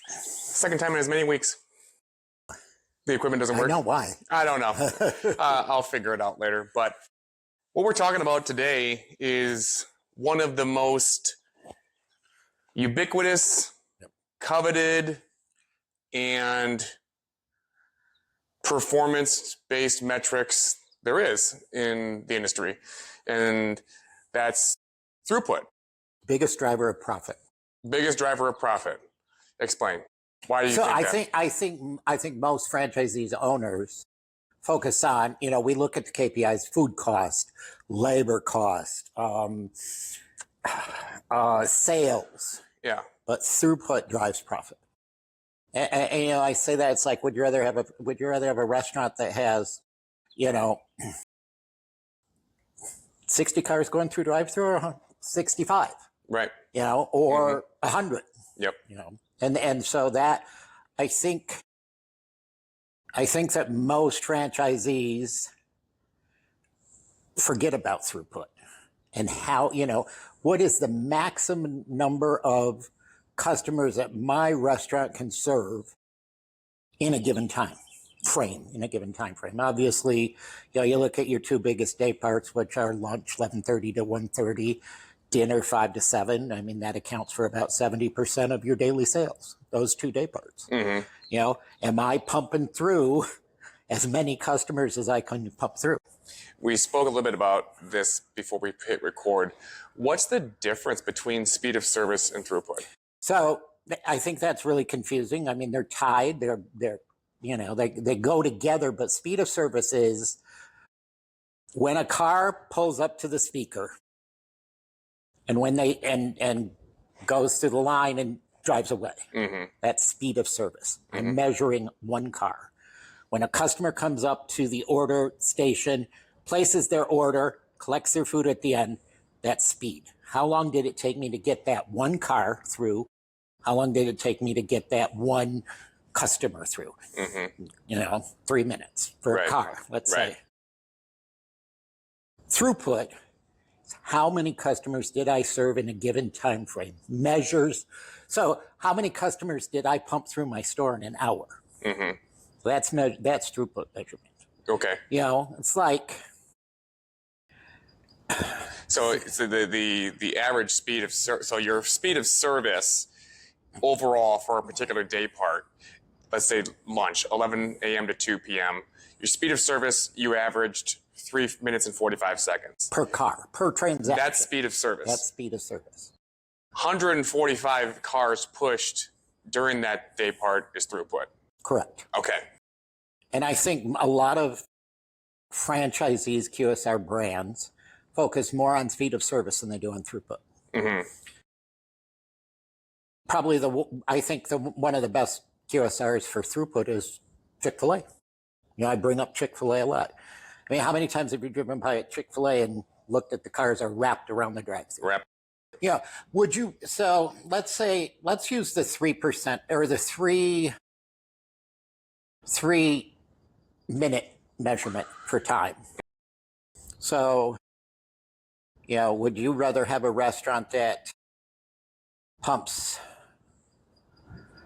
Second time in as many weeks. The equipment doesn't work. I know why. I don't know. I'll figure it out later. But what we're talking about today is one of the most ubiquitous, coveted, and performance-based metrics there is in the industry. And that's throughput. Biggest driver of profit. Biggest driver of profit. Explain. Why do you think that? I think most franchisees owners focus on, we look at the KPIs: food cost, labor cost, sales. Yeah. But throughput drives profit. And I say that it's like, would you rather have a restaurant that has, 60 cars going through drive-thru, or 65? Right. Or 100. Yep. And so that I think that most franchisees forget about throughput and how, what is the maximum number of customers that my restaurant can serve in a given time frame. Obviously, you look at your two biggest day parts, which are lunch 11:30 to 1:30, dinner 5 to 7. I mean, that accounts for about 70% of your daily sales, those two day parts. Mm-hmm. Am I pumping through as many customers as I can pump through? We spoke a little bit about this before we hit record. What's the difference between speed of service and throughput? So I think that's really confusing. I mean, they're tied. They go together, but speed of service is when a car pulls up to the speaker and when they and goes through the line and drives away. Mm-hmm. That's speed of service. Mm-hmm. I'm measuring one car. When a customer comes up to the order station, places their order, collects their food at the end, that's speed. How long did it take me to get that one car through? How long did it take me to get that one customer through? Mm-hmm. 3 minutes for a car, let's say. Throughput, how many customers did I serve in a given time frame? Measures. So how many customers did I pump through my store in an hour? Mm-hmm. So that's throughput measurement. Okay. It's like... So the average speed of so your speed of service overall for a particular day part, let's say lunch, 11 a.m. to 2 p.m., your speed of service, you averaged 3 minutes and 45 seconds. Per car, per transaction. That's speed of service. That's speed of service. 145 cars pushed during that day part is throughput. Correct. Okay. And I think a lot of franchisees, QSR brands, focus more on speed of service than they do on throughput. Mm-hmm. Probably I think one of the best QSRs for throughput is Chick-fil-A. I bring up Chick-fil-A a lot. I mean, how many times have you driven by a Chick-fil-A and looked at the cars are wrapped around the drive-thru? Wrapped. Yeah. So let's use the 3% or the 3-minute measurement for time. So, would you rather have a restaurant that pumps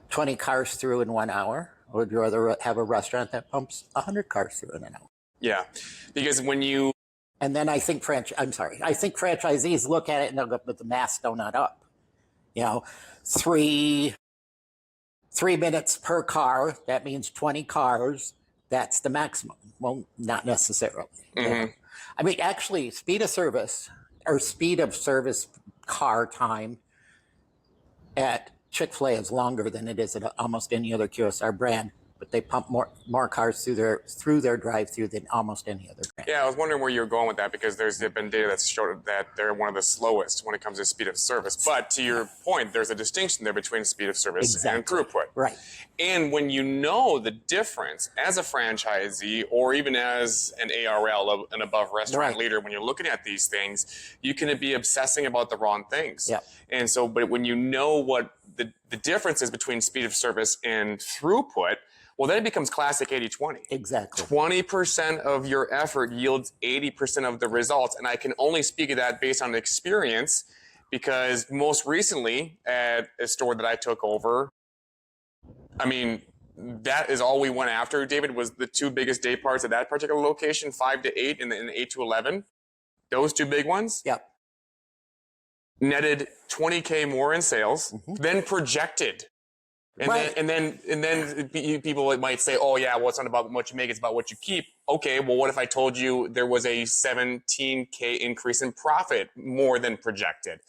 20 cars through in 1 hour, or would you rather have a restaurant that pumps 100 cars through in an hour? Yeah, because when you... And then I think franchisees look at it and they'll go, but the maths don't add up. 3 minutes per car, that means 20 cars, that's the maximum. Well, not necessarily. Mm-hmm. I mean, actually, speed of service car time at Chick-fil-A is longer than it is at almost any other QSR brand, but they pump more cars through their drive-thru than almost any other brand. Yeah, I was wondering where you were going with that, because there's been data that's showed that they're one of the slowest when it comes to speed of service. But to your point, there's a distinction there between speed of service and throughput. Right. And when you know the difference as a franchisee or even as an ARL, an above restaurant leader, when you're looking at these things, you can be obsessing about the wrong things. Yep. And so, but when you know what the difference is between speed of service and throughput, well, then it becomes classic 80-20. Exactly. 20% of your effort yields 80% of the results. And I can only speak of that based on experience because most recently at a store that I took over, I mean, that is all we went after, David, was the two biggest day parts at that particular location, 5 to 8 and then 8 to 11. Those two big ones. Yep. Netted 20K more in sales than projected. And Right. then people might say, oh yeah, well, it's not about what you make, it's about what you keep. Okay, well, what if I told you there was a 17K increase in profit more than projected?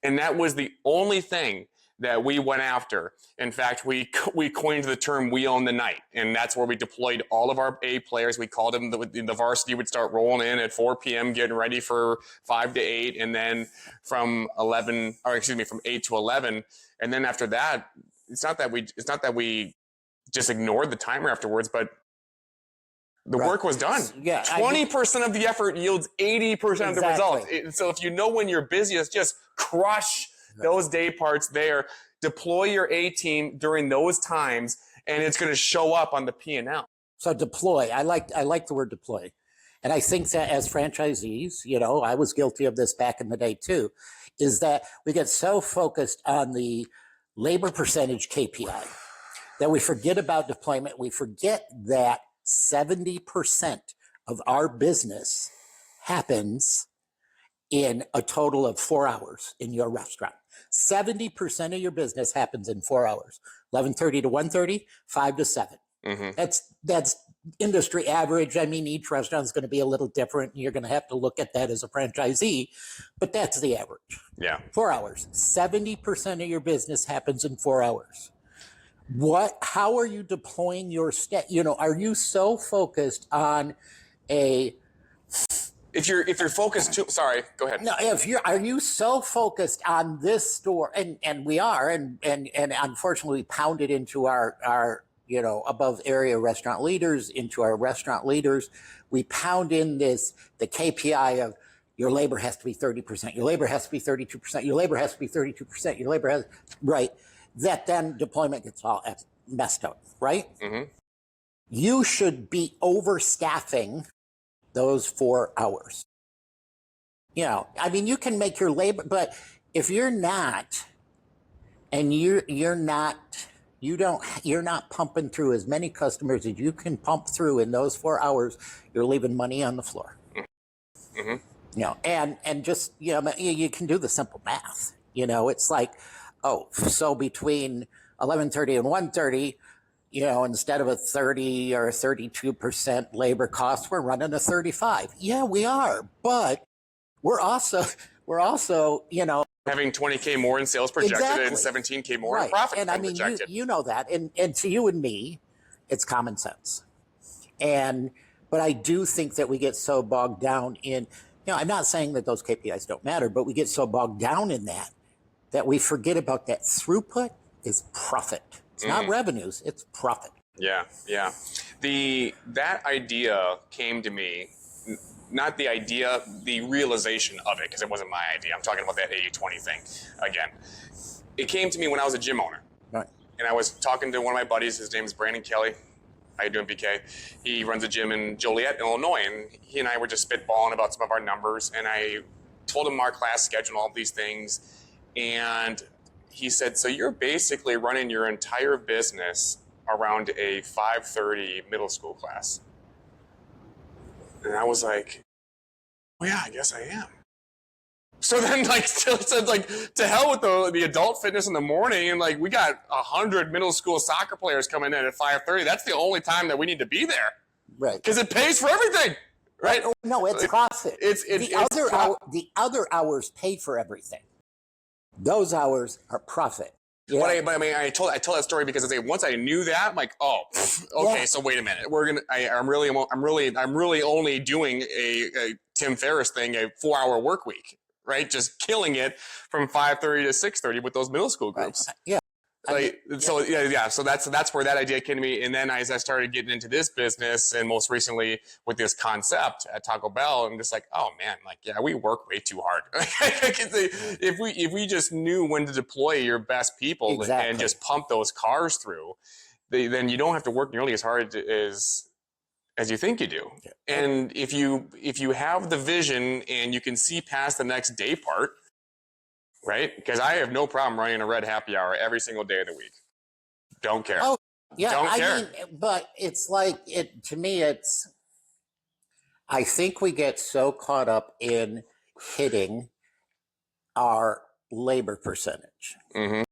And that was the only thing that we went after. In fact, we coined the term "we own the night," and that's where we deployed all of our A players. We called them the varsity would start rolling in at 4 p.m., getting ready for 5 to 8, and then from 8 to 11, and then after that, it's not that we just ignored the timer afterwards, but the work was done. Yeah, 20% of the effort yields 80% of the results. So if you know when you're busiest, just crush those day parts there. Deploy your A team during those times, and it's going to show up on the P&L. So deploy. I like the word deploy, and I think that as franchisees, you know, I was guilty of this back in the day too, is that we get so focused on the labor percentage KPI that we forget about deployment. We forget that 70% of our business happens in a total of 4 hours in your restaurant. 70% of your business happens in 4 hours. 11:30 to 1:30, 5 to 7. That's industry average. I mean, each restaurant is going to be a little different. And you're going to have to look at that as a franchisee, but that's the average. Yeah. 4 hours. 70% of your business happens in 4 hours. How are you deploying your you know, are you so focused on if you're focused too, sorry, go ahead. No, are you so focused on this store, and we are, and unfortunately we pounded into our you know, above area restaurant leaders, into our restaurant leaders, we pound in the KPI of your labor has to be 30%, your labor has to be 32%, your labor has to be 32%, your labor has, right? That then deployment gets all messed up, right? You should be overstaffing those 4 hours. You know, I mean, you can make your labor, but if you're not, and you're not pumping through as many customers as you can pump through in those 4 hours, you're leaving money on the floor. You know, and just, you know, you can do the simple math. You know, it's like, oh, so between 11:30 and 1:30, you know, instead of a 30 or 32% labor cost, we're running a 35. Yeah, we are, but we're also, you know, having 20K more in sales projected and 17K more in profit. And I mean, projected. you know that, and to you and me, it's common sense. But I do think that we get so bogged down in, you know, I'm not saying that those KPIs don't matter, but we get so bogged down in that we forget about that throughput is profit. It's not revenues, it's profit. Yeah. That idea came to me, not the idea, the realization of it, because it wasn't my idea. I'm talking about that 80-20 thing again. It came to me when I was a gym owner. Right. And I was talking to one of my buddies, his name is Brandon Kelly. How you doing, BK? He runs a gym in Joliet, Illinois, and he and I were just spitballing about some of our numbers, and I told him our class schedule and all these things, and he said, so you're basically running your entire business around a 5:30 middle school class. And I was like, well, yeah, I guess I am. So then, like, said, like, to hell with the adult fitness in the morning, and like, we got 100 middle school soccer players coming in at 5:30. That's the only time that we need to be there, right? Because it pays for everything, right? No, it's profit. The other hours pay for everything. Those hours are profit. Yeah. But I mean, I tell that story because once I knew that, I'm like, oh, okay. Yeah. So wait a minute, I'm really only doing a Tim Ferriss thing, a 4-hour work week, right? Just killing it from 5:30 to 6:30 with those middle school groups. Yeah. So that's where that idea came to me. And then as I started getting into this business, and most recently with this concept at Taco Bell, I'm just like, oh man, like, yeah, we work way too hard. if we just knew when to deploy your best people and just pump those cars through, then you don't have to work nearly as hard as you think you do. Yeah. And if you have the vision and you can see past the next day part, right? Because I have no problem running a red happy hour every single day of the week. Don't care. Oh, yeah. Don't I care. mean, but it's like to me, I think we get so caught up in hitting our labor percentage Mm-hmm.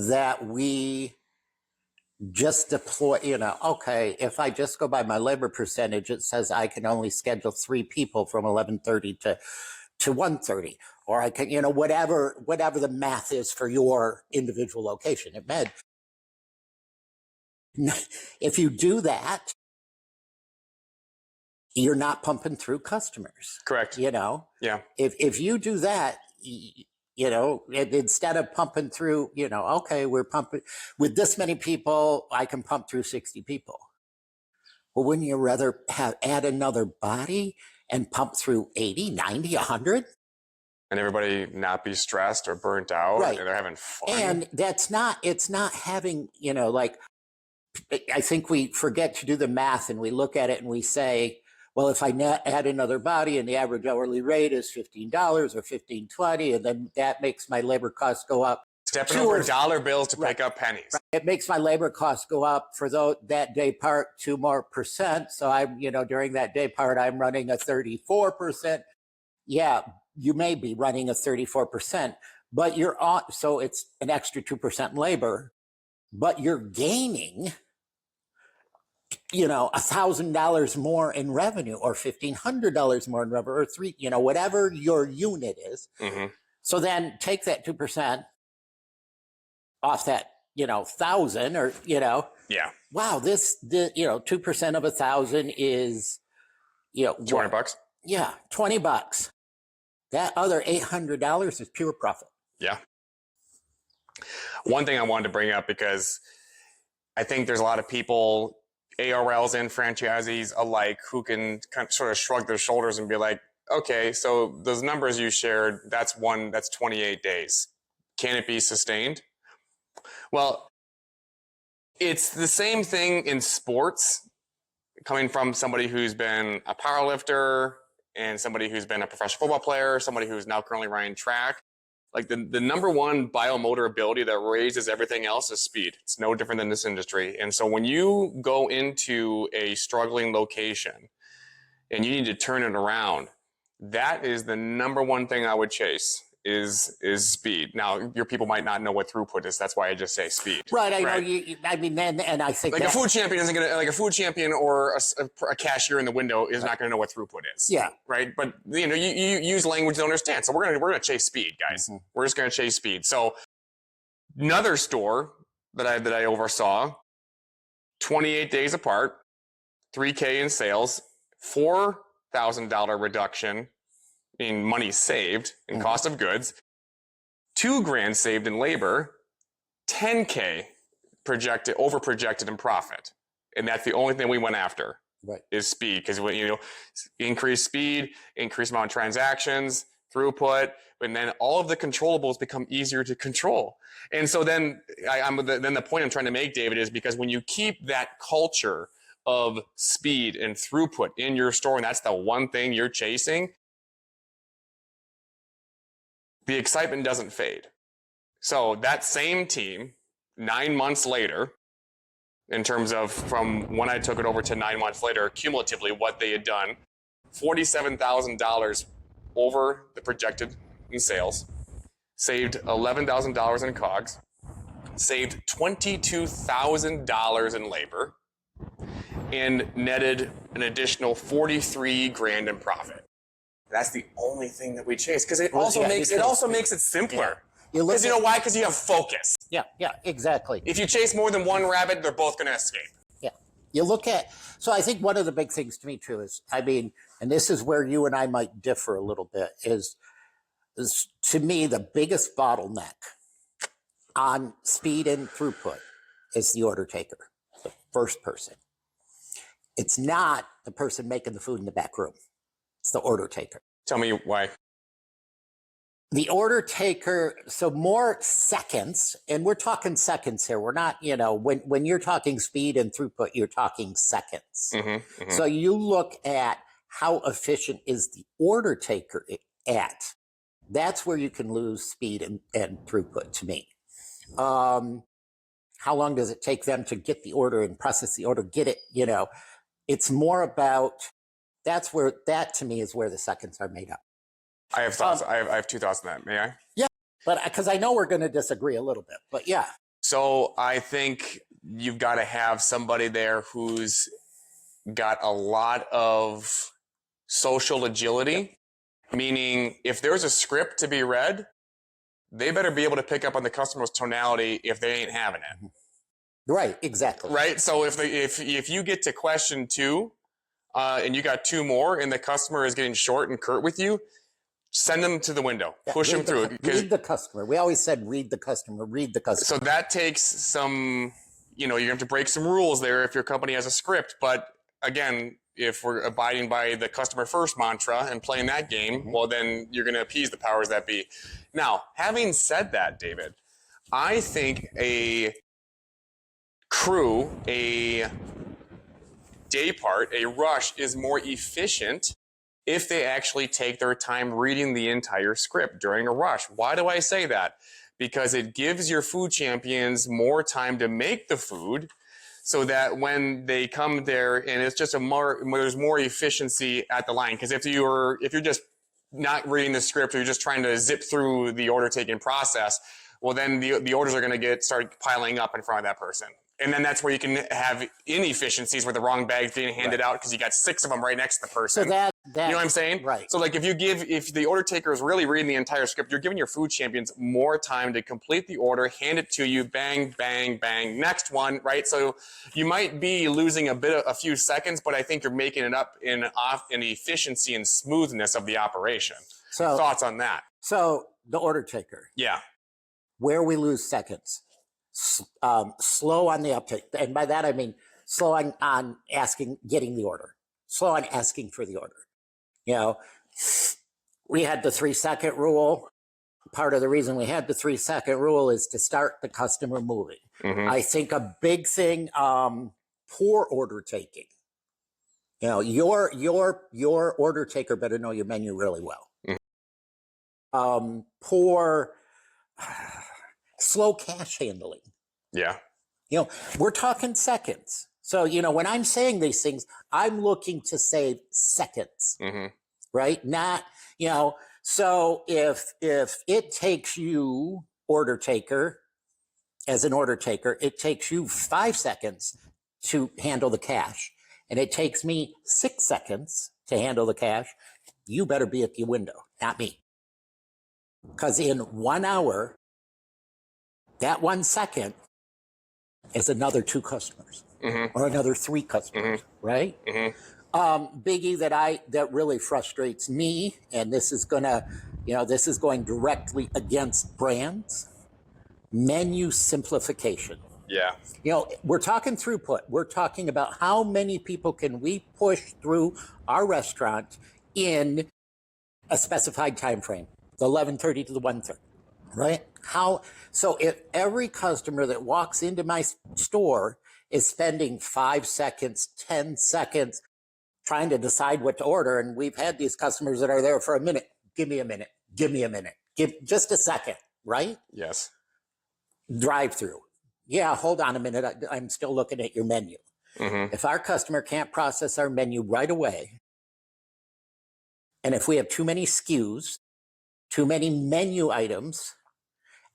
that we just deploy, okay, if I just go by my labor percentage, it says I can only schedule 3 people from 11:30 to 1:30, or I can, whatever the math is for your individual location at med. If you do that, you're not pumping through customers. Correct. Yeah. If you do that, instead of pumping through, okay, we're pumping with this many people, I can pump through 60 people. Well, wouldn't you rather add another body and pump through 80, 90, 100? And everybody not be stressed or burnt out. Right. And they're having fun. And it's not having, I think we forget to do the math and we look at it and we say, well, if I add another body and the average hourly rate is $15 or $15.20, and then that makes my labor costs go up. Stepping over dollar bills to pick up pennies. Right. It makes my labor costs go up for that day part 2% more. So I'm, during that day part, I'm running a 34%. Yeah, you may be running a 34%, but you're on, so it's an extra 2% labor, but you're gaining $1,000 more in revenue or $1,500 more in revenue or whatever your unit is. Mm-hmm. So then take that 2% off that, 1,000 or, Yeah. wow, 2% of 1,000 is, $200. Yeah. $20. That other $800 is pure profit. Yeah. One thing I wanted to bring up, because I think there's a lot of people, ARLs and franchisees alike, who can kind of sort of shrug their shoulders and be like, okay, so those numbers you shared, that's 28 days. Can it be sustained? Well, it's the same thing in sports, coming from somebody who's been a powerlifter and somebody who's been a professional football player, somebody who's now currently running track. Like the number one biomotor ability that raises everything else is speed. It's no different than this industry. And so when you go into a struggling location and you need to turn it around, that is the number one thing I would chase is speed. Now, your people might not know what throughput is. That's why I just say speed. Right. I know. And I think like a food champion isn't gonna, like a food champion or a cashier in the window is not going to know what throughput is. Yeah. Right. But you use language to understand. So we're gonna chase speed, guys. Mm-hmm. We're just gonna chase speed. So another store that I oversaw, 28 days apart, $3K in sales, $4,000 reduction in money saved in cost of goods, $2,000 saved in labor, $10K over projected in profit. And that's the only thing we went after. Right. Is speed. Because when increase speed, increase amount of transactions, throughput, and then all of the controllables become easier to control. And so then the point I'm trying to make, David, is because when you keep that culture of speed and throughput in your store, and that's the one thing you're chasing, the excitement doesn't fade. So that same team, 9 months later, in terms of from when I took it over to 9 months later, cumulatively what they had done, $47,000 over the projected in sales, saved $11,000 in COGS, saved $22,000 in labor, and netted an additional $43,000 in profit. That's the only thing that we chase, because it also makes it simpler. Because you know why? Because you have focus. Yeah, exactly. If you chase more than one rabbit, they're both going to escape. Yeah. You look at, so I think one of the big things to me too is, and this is where you and I might differ a little bit, is to me the biggest bottleneck on speed and throughput is the order taker, the first person. It's not the person making the food in the back room. It's the order taker. Tell me why. The order taker, so more seconds, and we're talking seconds here. We're not, when you're talking speed and throughput, you're talking seconds. Mm-hmm, mm-hmm. So you look at how efficient is the order taker at That's where you can lose speed and throughput to me. How long does it take them to get the order and process the order, get it, it's more about, that to me is where the seconds are made up. I have thoughts. I have two thoughts on that. May I? Yeah, but because I know we're going to disagree a little bit, but yeah. So I think you've got to have somebody there who's got a lot of social agility, meaning if there's a script to be read, they better be able to pick up on the customer's tonality if they ain't having it. Right, exactly. Right. So if you get to question 2, and you got 2 more, and the customer is getting short and curt with you, send them to the window, push them through. Read the customer. We always said read the customer, read the customer. So that takes some, you have to break some rules there if your company has a script. But again, if we're abiding by the customer first mantra and playing that game, well, then you're going to appease the powers that be. Now, having said that, David, I think a crew, a day part, a rush is more efficient if they actually take their time reading the entire script during a rush. Why do I say that? Because it gives your food champions more time to make the food, so that when they come there, and it's just there's more efficiency at the line. Because if you're just not reading the script, or you're just trying to zip through the order taking process, well, then the orders are going to start piling up in front of that person. And then that's where you can have inefficiencies where the wrong bag's being handed out because you got 6 of them right next to the person. So that you know what I'm saying? Right. So like if the order taker is really reading the entire script, you're giving your food champions more time to complete the order, hand it to you, bang, bang, bang, next one, right? So you might be losing a few seconds, but I think you're making it up in efficiency and smoothness of the operation. So thoughts on that? So the order taker. Yeah. Where we lose seconds. Slow on the uptake. And by that, I mean slow on getting the order, slow on asking for the order. We had the 3-second rule. Part of the reason we had the 3-second rule is to start the customer moving. Mm-hmm. I think a big thing, poor order taking. Your order taker better know your menu really well. Mm-hmm. Slow cash handling. Yeah. We're talking seconds. So, when I'm saying these things, I'm looking to save seconds, mm-hmm. right? Not, so if it takes you, order taker, as an order taker, it takes you 5 seconds to handle the cash, and it takes me 6 seconds to handle the cash, you better be at the window, not me. Because in 1 hour, that 1 second is another 2 customers, mm-hmm. or another 3 customers, mm-hmm. right? Mm-hmm. Biggie that really frustrates me, and this is going directly against brands, menu simplification. Yeah. We're talking throughput. We're talking about how many people can we push through our restaurant in a specified time frame, the 11:30 to the 1:30. Right? So if every customer that walks into my store is spending 5 seconds, 10 seconds trying to decide what to order, and we've had these customers that are there for a minute, give me a minute, give just a second, right? Yes. Drive-thru. Yeah, hold on a minute. I'm still looking at your menu. Mm-hmm. If our customer can't process our menu right away, and if we have too many SKUs, too many menu items,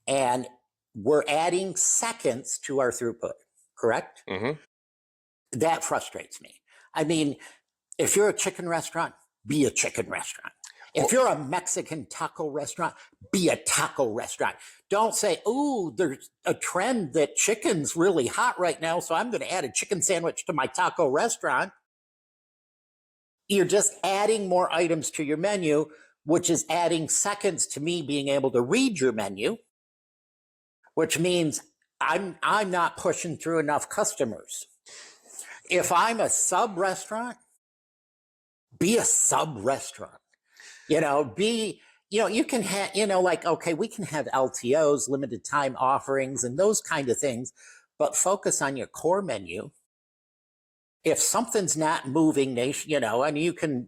and we're adding seconds to our throughput, correct? Mm-hmm. That frustrates me. I mean, if you're a chicken restaurant, be a chicken restaurant. If you're a Mexican taco restaurant, be a taco restaurant. Don't say, ooh, there's a trend that chicken's really hot right now, so I'm going to add a chicken sandwich to my taco restaurant. You're just adding more items to your menu, which is adding seconds to me being able to read your menu, which means I'm not pushing through enough customers. If I'm a sub restaurant, be a sub restaurant. You can have, okay, we can have LTOs, limited time offerings, and those kind of things, but focus on your core menu. If something's not moving, and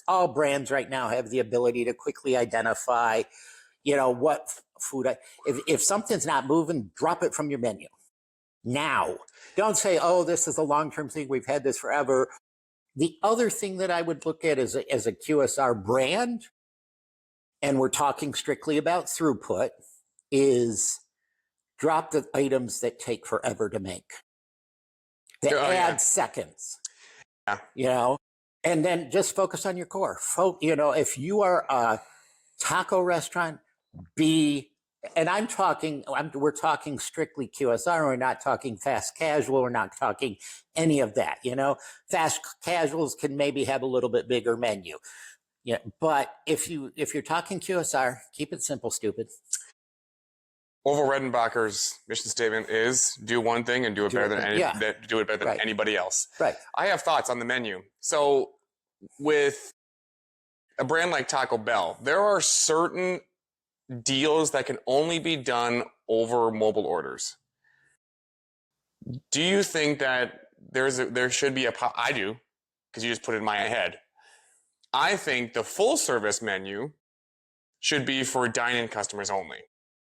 all brands right now have the ability to quickly identify, what food. If something's not moving, drop it from your menu now. Don't say, "Oh, this is a long-term thing. We've had this forever." The other thing that I would look at as a QSR brand, and we're talking strictly about throughput, is drop the items that take forever to make. That add seconds. Yeah. And then just focus on your core. If you are a taco restaurant, and we're talking strictly QSR. We're not talking fast casual. We're not talking any of that. Fast casuals can maybe have a little bit bigger menu. Yeah, but if you're talking QSR, keep it simple, stupid. Orville Redenbacher's mission statement is do one thing and do it better than anybody else. Right. I have thoughts on the menu. So with a brand like Taco Bell, there are certain deals that can only be done over mobile orders. Do you think that there should be I do, because you just put it in my head. I think the full service menu should be for dine-in customers only.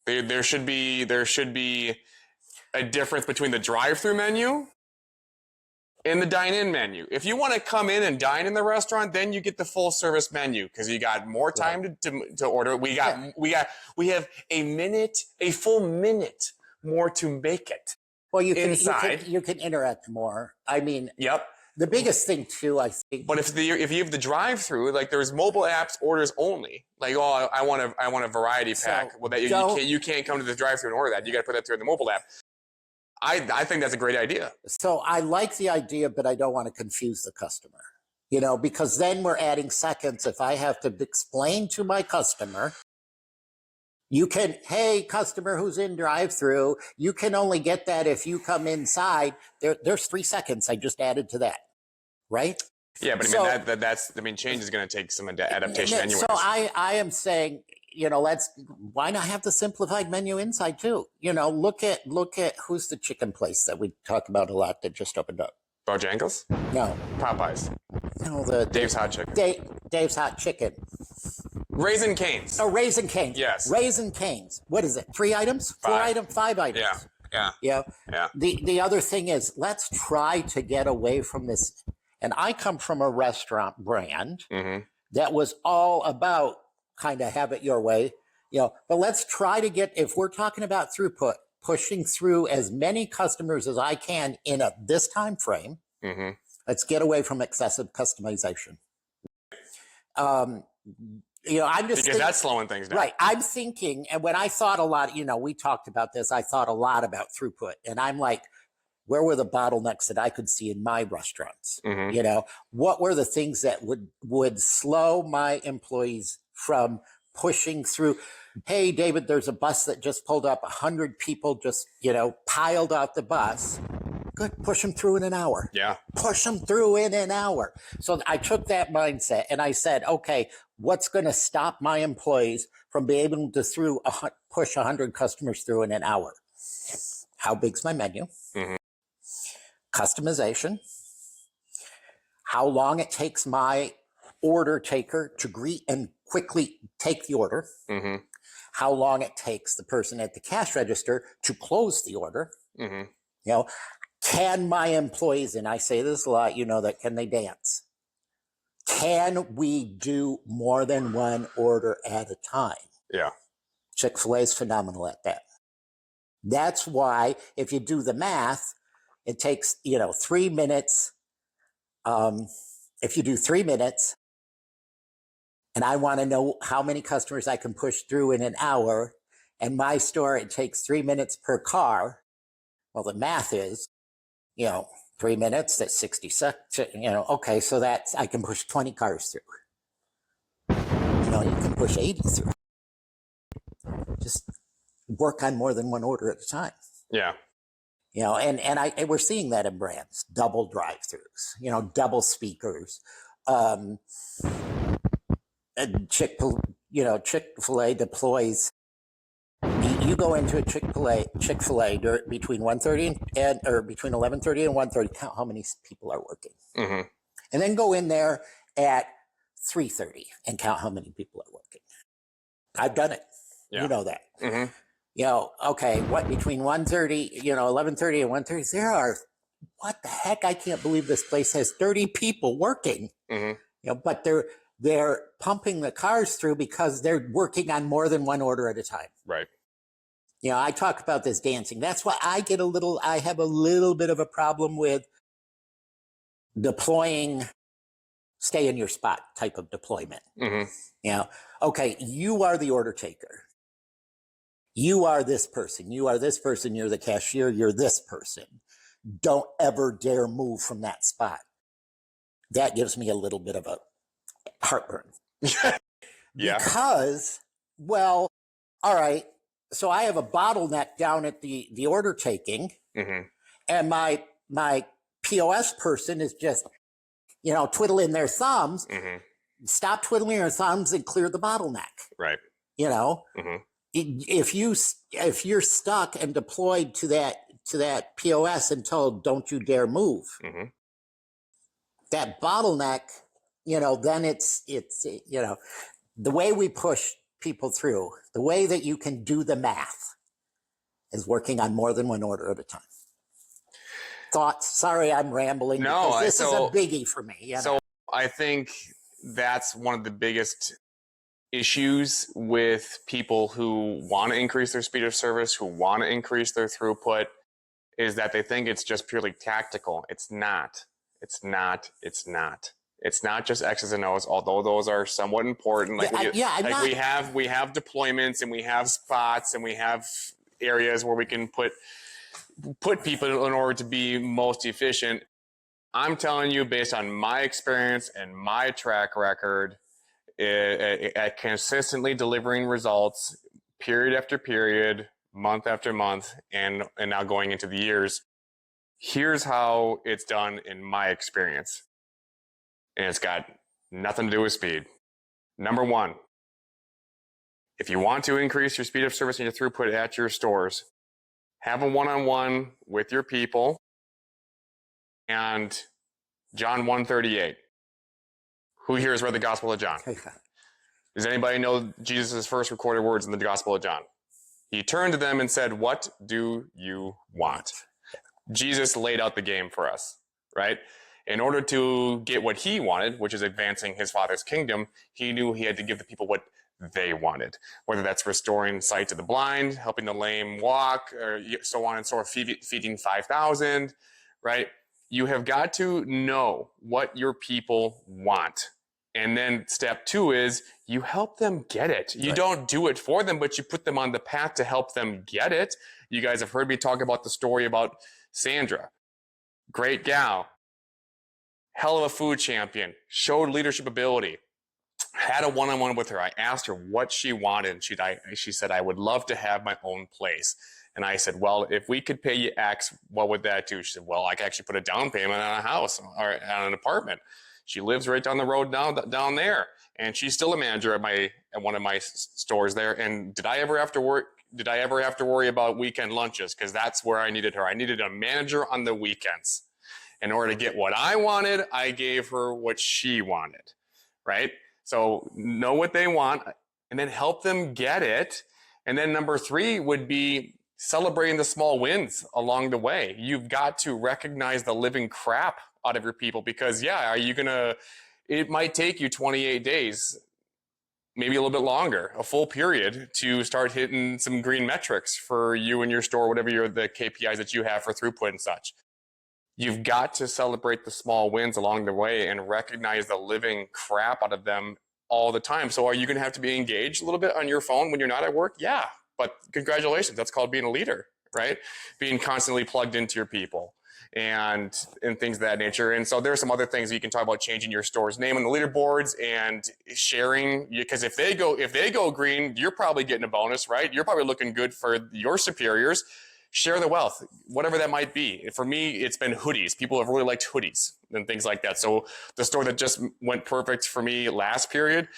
There should be a difference between the drive-thru menu and the dine-in menu. If you want to come in and dine in the restaurant, then you get the full service menu because you got more time to order. We have a full minute more to make it. Well, you inside. You can interact more. I mean, yep. The biggest thing too, I think. But if you have the drive-through, like there's mobile apps orders only. Like, oh, I want a variety pack. Well, that you can't come to the drive-through and order that. You got to put that through the mobile app. I think that's a great idea. So I like the idea, but I don't want to confuse the customer. Because then we're adding seconds. If I have to explain to my customer, hey, customer who's in drive-through, you can only get that if you come inside. There's 3 seconds I just added to that. Right? Yeah, but change is going to take some adaptation anyway. So I am saying, why not have the simplified menu inside too? Look at who's the chicken place that we talk about a lot that just opened up. Bojangles? No. Popeyes? No, Dave's Hot Chicken. Dave's Hot Chicken. Raising Cane's. Oh, Raising Cane's. Yes. Raising Cane's. What is it? 3 items? 4 items? 5 items? Yeah. The other thing is, let's try to get away from this. And I come from a restaurant brand that was all about kind of have it your way, but let's try to get, if we're talking about throughput, pushing through as many customers as I can in this time frame. Let's get away from excessive customization. I'm just because that's slowing things down. Right. I'm thinking, and when I thought a lot, we talked about this, I thought a lot about throughput, and I'm like, where were the bottlenecks that I could see in my restaurants? What were the things that would slow my employees from pushing through? Hey, David, there's a bus that just pulled up. 100 people just, piled out the bus. Good. Push them through in an hour. Yeah. Push them through in an hour. So I took that mindset and I said, okay, what's going to stop my employees from being able to push 100 customers through in an hour? How big's my menu? Customization, how long it takes my order taker to greet and quickly take the order, how long it takes the person at the cash register to close the order. Can my employees, and I say this a lot, that can they dance? Can we do more than one order at a time? Yeah. Chick-fil-A is phenomenal at that. That's why if you do the math, it takes, 3 minutes. If you do 3 minutes and I want to know how many customers I can push through in an hour, and my store, it takes 3 minutes per car. Well, the math is, 3 minutes, that's 60 seconds, okay, so I can push 20 cars through. You can push 80 through. Just work on more than one order at a time. Yeah. And we're seeing that in brands, double drive-thrus, double speakers. And Chick-fil-A deploys. You go into a Chick-fil-A between 1:30 or between 11:30 and 1:30. Count how many people are working, and then go in there at 3:30 and count how many people are working. I've done it. Yeah. You know that. Mm-hmm. You know, okay, what between 1:30, 11:30 and 1:30, there are, what the heck? I can't believe this place has 30 people working. Mm-hmm. But they're pumping the cars through because they're working on more than one order at a time. Right. I talk about this dancing. That's why I have a little bit of a problem with deploying stay in your spot type of deployment. Mm-hmm. Okay, you are the order taker. You are this person. You are this person. You're the cashier. You're this person. Don't ever dare move from that spot. That gives me a little bit of a heartburn. Yeah. Because, well, all right, so I have a bottleneck down at the order taking, Mm-hmm. and my POS person is just, twiddling their thumbs. Mm-hmm. Stop twiddling your thumbs and clear the bottleneck. Right. Mm-hmm. If you're stuck and deployed to that POS and told don't you dare move, mm-hmm. that bottleneck, then it's the way we push people through, the way that you can do the math is working on more than one order at a time. Thoughts? Sorry, I'm rambling. No, this is a biggie for me. So I think that's one of the biggest issues with people who want to increase their speed of service, who want to increase their throughput, is that they think it's just purely tactical. It's not. It's not. It's not. It's not just X's and O's, although those are somewhat important. We have deployments and we have spots and we have areas where we can put people in order to be most efficient. I'm telling you, based on my experience and my track record, at consistently delivering results, period after period, month after month, and now going into the years, here's how it's done in my experience. And it's got nothing to do with speed. Number one, if you want to increase your speed of service and your throughput at your stores, have a one-on-one with your people. And John 1:38. Who here has read the Gospel of John? Does anybody know Jesus' first recorded words in the Gospel of John? He turned to them and said, "What do you want?" Jesus laid out the game for us, right? In order to get what he wanted, which is advancing his Father's kingdom, he knew he had to give the people what they wanted, whether that's restoring sight to the blind, helping the lame walk, or so on and so forth, feeding 5,000, right? You have got to know what your people want. And then step two is you help them get it. You don't do it for them, but you put them on the path to help them get it. You guys have heard me talk about the story about Sandra. Great gal. Hell of a food champion. Showed leadership ability. Had a one-on-one with her. I asked her what she wanted. She said, "I would love to have my own place." And I said, "Well, if we could pay you X, what would that do?" She said, "Well, I could actually put a down payment on a house or on an apartment." She lives right down the road down there, and she's still a manager at one of my stores there. And did I ever have to worry about weekend lunches? Because that's where I needed her. I needed a manager on the weekends. In order to get what I wanted, I gave her what she wanted, right? So know what they want and then help them get it. And then number three would be celebrating the small wins along the way. You've got to recognize the living crap out of your people because, it might take you 28 days, maybe a little bit longer, a full period to start hitting some green metrics for you and your store, whatever the KPIs that you have for throughput and such. You've got to celebrate the small wins along the way and recognize the living crap out of them all the time. So are you going to have to be engaged a little bit on your phone when you're not at work? Yeah, but congratulations. That's called being a leader, right? Being constantly plugged into your people and things of that nature. And so there are some other things that you can talk about, changing your store's name on the leaderboards and sharing, because if they go green, you're probably getting a bonus, right? You're probably looking good for your superiors. Share the wealth, whatever that might be. For me, it's been hoodies. People have really liked hoodies and things like that. So the store that just went perfect for me last period,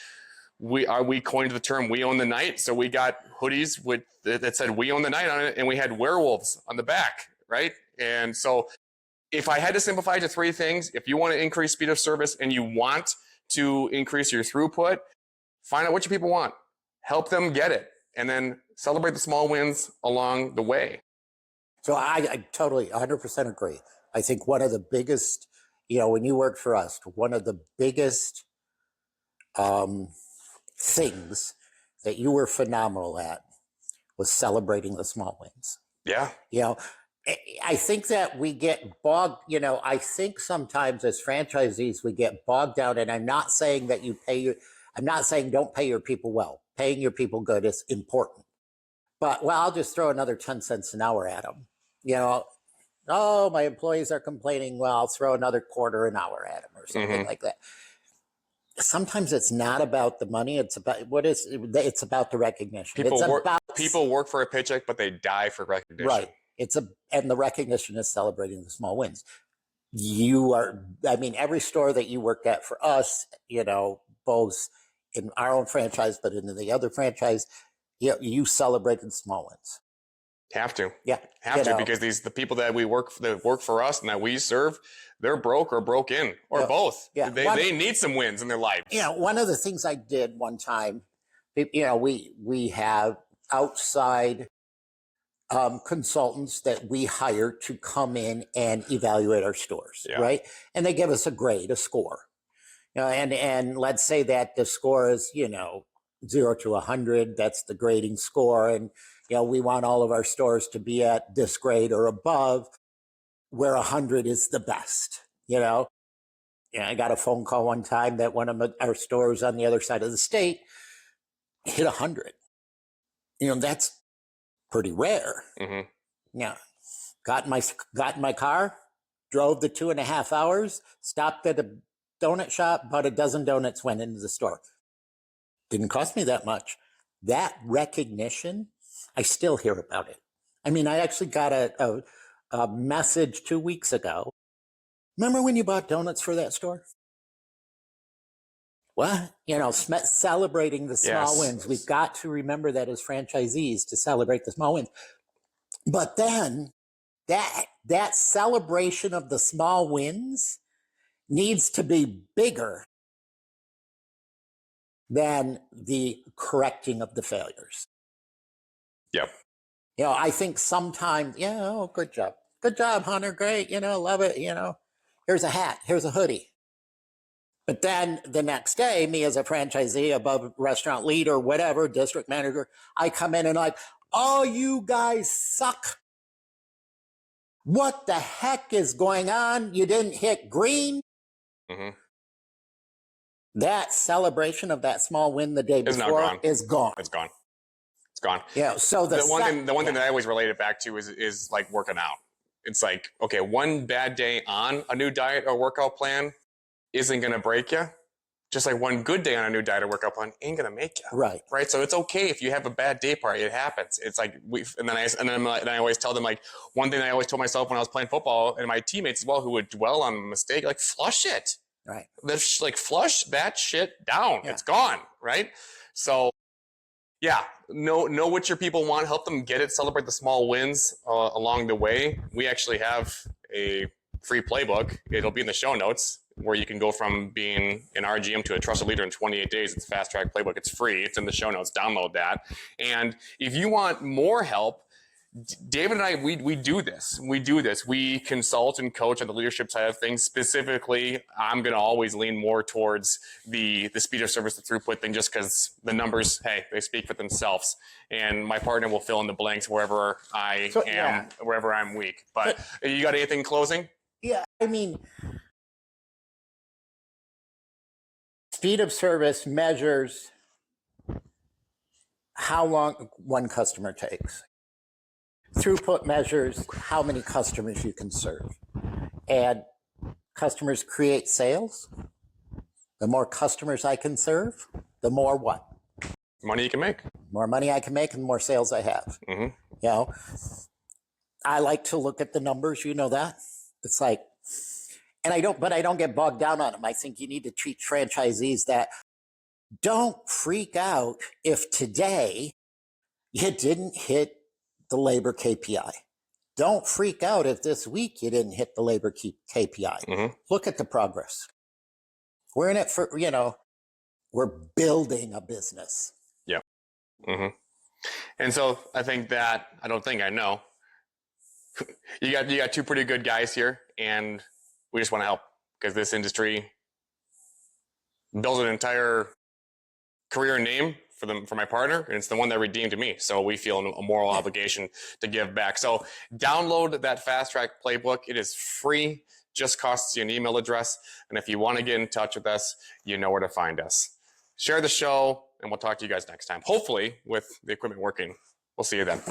we coined the term "we own the night." So we got hoodies that said "we own the night" on it, and we had werewolves on the back, right? And so if I had to simplify it to three things, if you want to increase speed of service and you want to increase your throughput, find out what your people want, help them get it, and then celebrate the small wins along the way. So I totally 100% agree. I think one of the biggest, when you worked for us, one of the biggest things that you were phenomenal at was celebrating the small wins. Yeah. I think that we get bogged, I think sometimes as franchisees, we get bogged down, and I'm not saying that I'm not saying don't pay your people well. Paying your people good is important. But, I'll just throw another 10 cents an hour at them. Oh, my employees are complaining. Well, I'll throw another quarter an hour at them or something like that. Sometimes it's not about the money. It's about it's about the recognition. People work for a paycheck, but they die for recognition. Right. And the recognition is celebrating the small wins. Every store that you worked at for us, both in our own franchise, but in the other franchise, you celebrated the small wins. Have to. Yeah. Because the people that work for us and that we serve, they're broke or broken or both. Yeah. They need some wins in their lives. One of the things I did one time, we have outside consultants that we hire to come in and evaluate our stores, right? And they give us a score. And let's say that the score is, 0 to 100. That's the grading score. And, we want all of our stores to be at this grade or above, where 100 is the best, I got a phone call one time that one of our stores on the other side of the state hit 100. That's pretty rare. Yeah. Got in my car, drove the 2.5 hours, stopped at a donut shop, bought a dozen donuts, went into the store. Didn't cost me that much. That recognition, I still hear about it. I actually got a message 2 weeks ago. Remember when you bought donuts for that store? What? Celebrating the small wins. We've got to remember that as franchisees to celebrate the small wins. But then that celebration of the small wins needs to be bigger than the correcting of the failures. Yep. I think sometimes, good job. Good job, Hunter. Great. Love it. Here's a hat. Here's a hoodie. But then the next day, me as a franchisee, above restaurant leader, whatever, district manager, I come in and oh, you guys suck. What the heck is going on? You didn't hit green? That celebration of that small win the day before is gone. It's gone. It's gone. Yeah. So the one thing that I always relate it back to is like working out. It's like, okay, one bad day on a new diet or workout plan isn't going to break you. Just like one good day on a new diet or workout plan ain't going to make you. Right. Right. So it's okay if you have a bad day part. It happens. It's like and I always tell them, like, one thing I always told myself when I was playing football, and my teammates as well, who would dwell on a mistake, like, flush it. Right. Flush that shit down. Yeah. It's gone. Right. So yeah, know what your people want. Help them get it. Celebrate the small wins along the way. We actually have a free playbook. It'll be in the show notes, where you can go from being an RGM to a trusted leader in 28 days. It's a fast track playbook. It's free. It's in the show notes. Download that. And if you want more help, David and I, we do this. We consult and coach on the leadership side of things. Specifically, I'm going to always lean more towards the speed of service, the throughput thing, just because the numbers, they speak for themselves. And my partner will fill in the blanks wherever wherever I'm weak. But you got anything closing? Yeah, speed of service measures how long one customer takes. Throughput measures how many customers you can serve. And customers create sales. The more customers I can serve, the more what? Money you can make. More money I can make and the more sales I have. I like to look at the numbers, that. It's like, I don't get bogged down on them. I think you need to treat franchisees that don't freak out if today you didn't hit the labor KPI. Don't freak out if this week you didn't hit the labor KPI. Look at the progress. We're in it for, we're building a business. Yeah. Mm-hmm. And so I think that, I know, you got two pretty good guys here, and we just want to help because this industry builds an entire career name for my partner, and it's the one that redeemed me. So we feel a moral obligation to give back. So download that Fast Track Playbook. It is free, just costs you an email address. And if you want to get in touch with us, you know where to find us. Share the show, and we'll talk to you guys next time. Hopefully with the equipment working. We'll see you then.